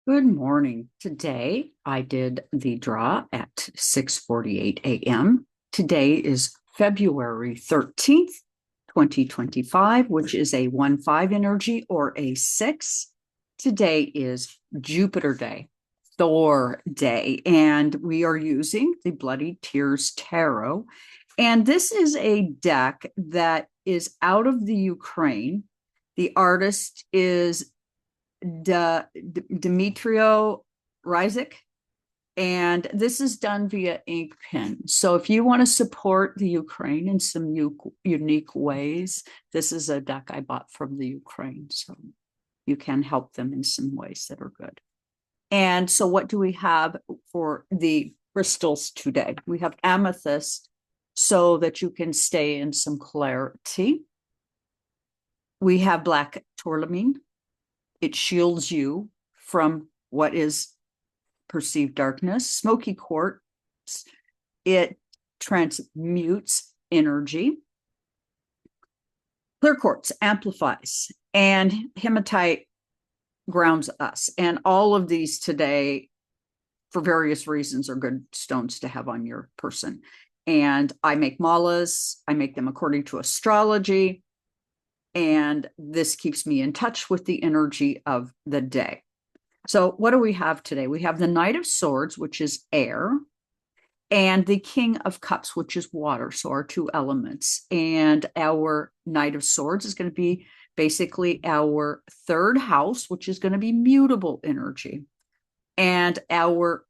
Good morning. Today I did the draw at 6:48 a.m. Today is February 13th, 2025, which is a 1-5 energy or a 6. Today is Jupiter Day, Thor Day, and we are using the Bloody Tears Tarot. And this is a deck that is out of the Ukraine. The artist is Demetrio Rizik, and this is done via ink pen. So if you want to support the Ukraine in some unique ways, this is a deck I bought from the Ukraine. So you can help them in some ways that are good. And so what do we have for the crystals today? We have amethyst so that you can stay in some clarity. We have black tourmaline. It shields you from what is perceived darkness. Smoky quartz, it transmutes energy. Clear quartz amplifies, and hematite grounds us. And all of these today, for various reasons, are good stones to have on your person. And I make malas. I make them according to astrology. And this keeps me in touch with the energy of the day. So what do we have today? We have the Knight of Swords, which is air, and the King of Cups, which is water. So our two elements. And our Knight of Swords is going to be basically our third house, which is going to be mutable energy. And our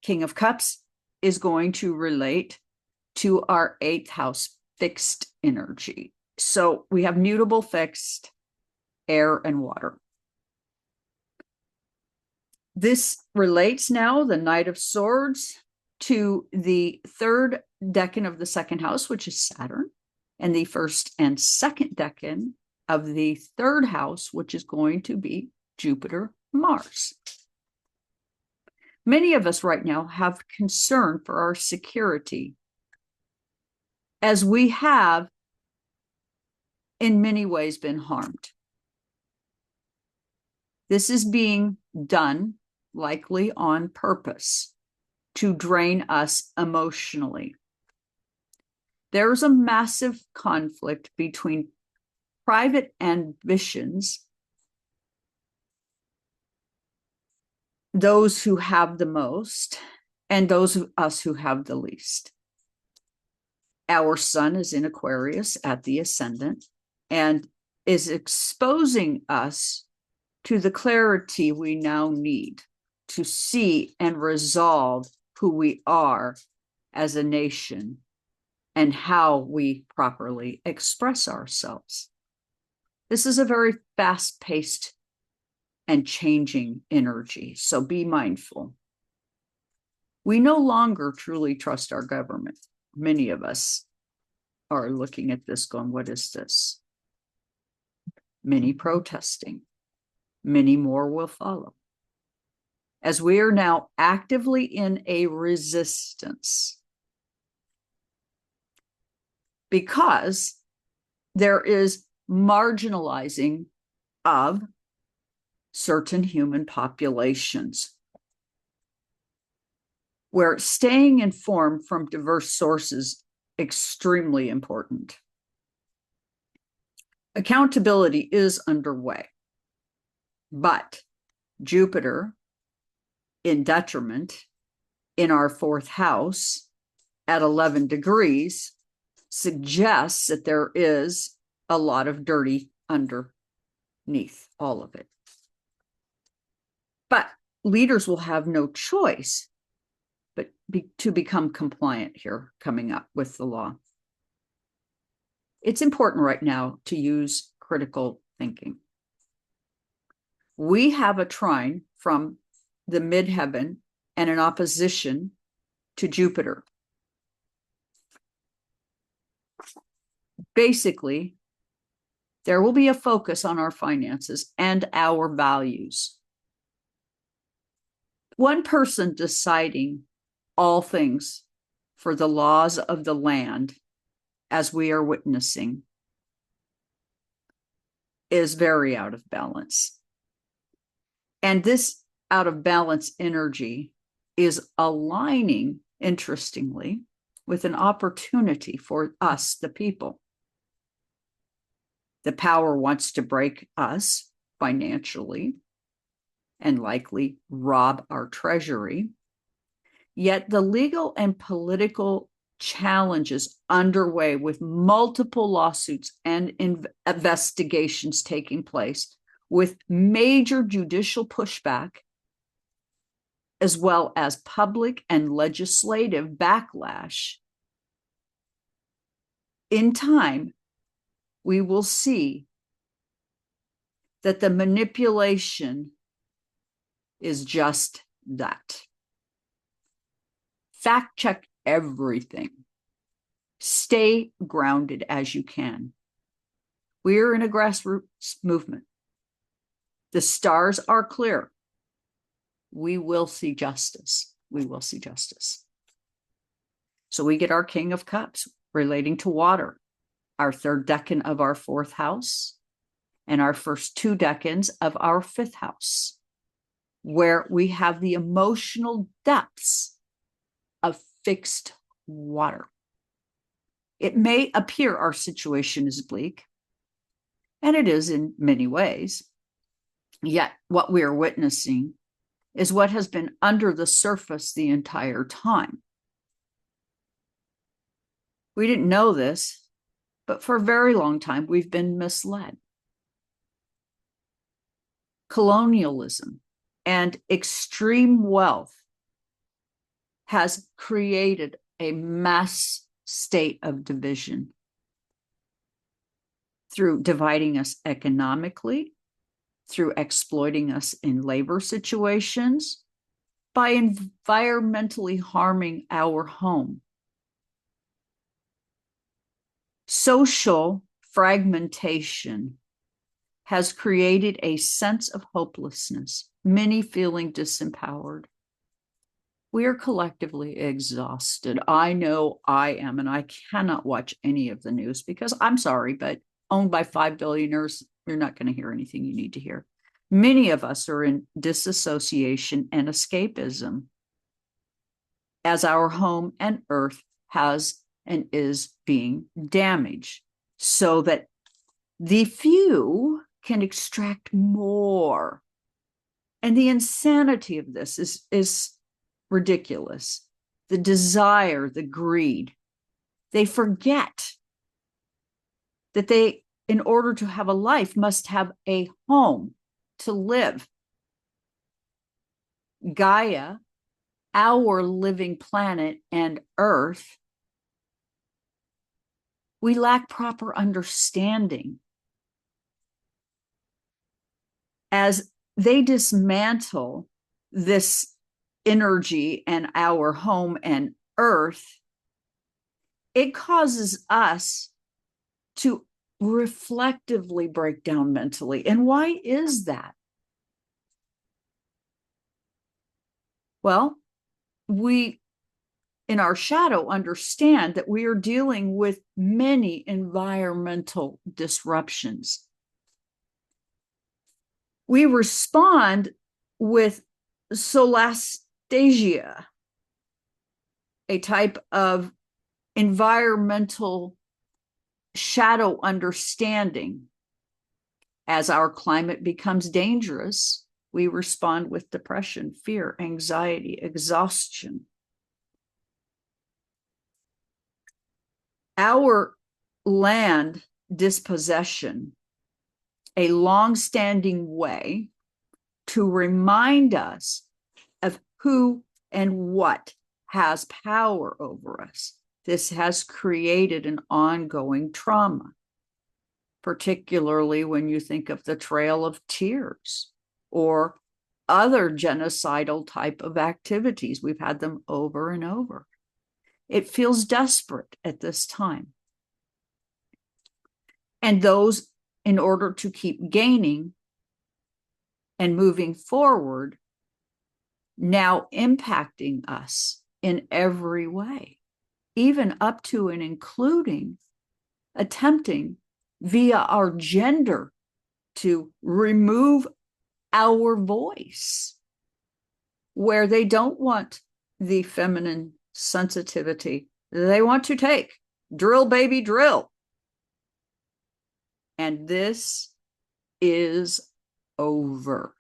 King of Cups is going to relate to our eighth house, fixed energy. So we have mutable, fixed, air, and water. This relates now, the Knight of Swords, to the third decan of the second house, which is Saturn, and the first and second decan of the third house, which is going to be Jupiter, Mars. Many of us right now have concern for our security, as we have in many ways been harmed. This is being done likely on purpose to drain us emotionally. There's a massive conflict between private ambitions, those who have the most, and those of us who have the least. Our sun is in Aquarius at the ascendant, and is exposing us to the clarity we now need to see and resolve who we are as a nation and how we properly express ourselves. This is a very fast-paced and changing energy, so be mindful. We no longer truly trust our government. Many of us are looking at this going, what is this? Many protesting. Many more will follow. As we are now actively in a resistance, because there is marginalizing of certain human populations, where staying informed from diverse sources is extremely important. Accountability is underway, but Jupiter in detriment in our fourth house at 11 degrees suggests that there is a lot of dirty underneath all of it. But leaders will have no choice but to become compliant here coming up with the law. It's important right now to use critical thinking. We have a trine from the midheaven and an opposition to Jupiter. Basically, there will be a focus on our finances and our values. One person deciding all things for the laws of the land, as we are witnessing, is very out of balance. And this out of balance energy is aligning, interestingly, with an opportunity for us, the people. The power wants to break us financially and likely rob our treasury. Yet the legal and political challenges underway with multiple lawsuits and investigations taking place, with major judicial pushback, as well as public and legislative backlash. In time, we will see that the manipulation is just that. Fact check everything. Stay grounded as you can. We're in a grassroots movement. The stars are clear. We will see justice. We will see justice. So we get our King of Cups relating to water, our third decan of our fourth house, and our first two decans of our fifth house, where we have the emotional depths of fixed water. It may appear our situation is bleak, and it is in many ways. Yet what we are witnessing is what has been under the surface the entire time. We didn't know this, but for a very long time, we've been misled. Colonialism and extreme wealth has created a mass state of division through dividing us economically, through exploiting us in labor situations, by environmentally harming our home. Social fragmentation has created a sense of hopelessness, many feeling disempowered. We are collectively exhausted. I know I am, and I cannot watch any of the news because I'm sorry, but owned by 5 billionaires, you're not going to hear anything you need to hear. Many of us are in disassociation and escapism as our home and earth has and is being damaged so that the few can extract more. And the insanity of this is ridiculous. The desire, the greed. They forget that they, in order to have a life, must have a home to live. Gaia, our living planet and earth, we lack proper understanding. As they dismantle this energy and our home and earth, it causes us to reflectively break down mentally. And why is that? Well, we in our shadow understand that we are dealing with many environmental disruptions. We respond with solastalgia, a type of environmental shadow understanding. As our climate becomes dangerous, we respond with depression, fear, anxiety, exhaustion. Our land dispossession, a long-standing way to remind us of who and what has power over us. This has created an ongoing trauma, particularly when you think of the Trail of Tears or other genocidal type of activities. We've had them over and over. It feels desperate at this time. And those, in order to keep gaining and moving forward, now impacting us in every way, even up to and including attempting via our gender to remove our voice. where they don't want the feminine sensitivity. They want to take drill, baby, drill. And this is over,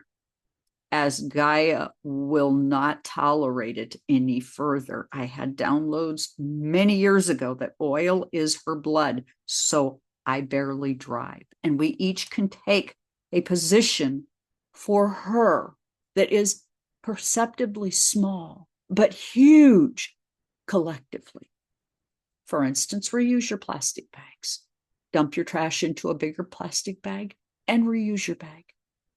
as Gaia will not tolerate it any further. I had downloads many years ago that oil is her blood, so I barely drive. And we each can take a position for her that is perceptibly small, but huge collectively. For instance, reuse your plastic bags. Dump your trash into a bigger plastic bag and reuse your bag.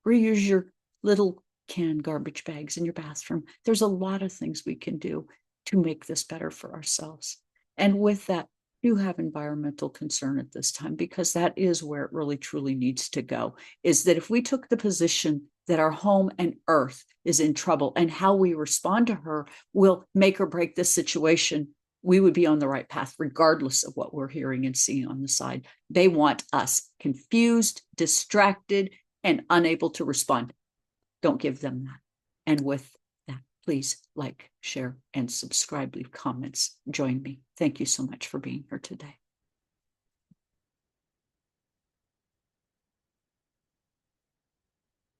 Reuse your little can garbage bags in your bathroom. There's a lot of things we can do to make this better for ourselves. And with that, do have environmental concern at this time, because that is where it really truly needs to go, is that if we took the position that our home and earth is in trouble and how we respond to her will make or break this situation, we would be on the right path, regardless of what we're hearing and seeing on the side. They want us confused, distracted, and unable to respond. Don't give them that. And with that, please like, share, and subscribe, leave comments. Join me. Thank you so much for being here today.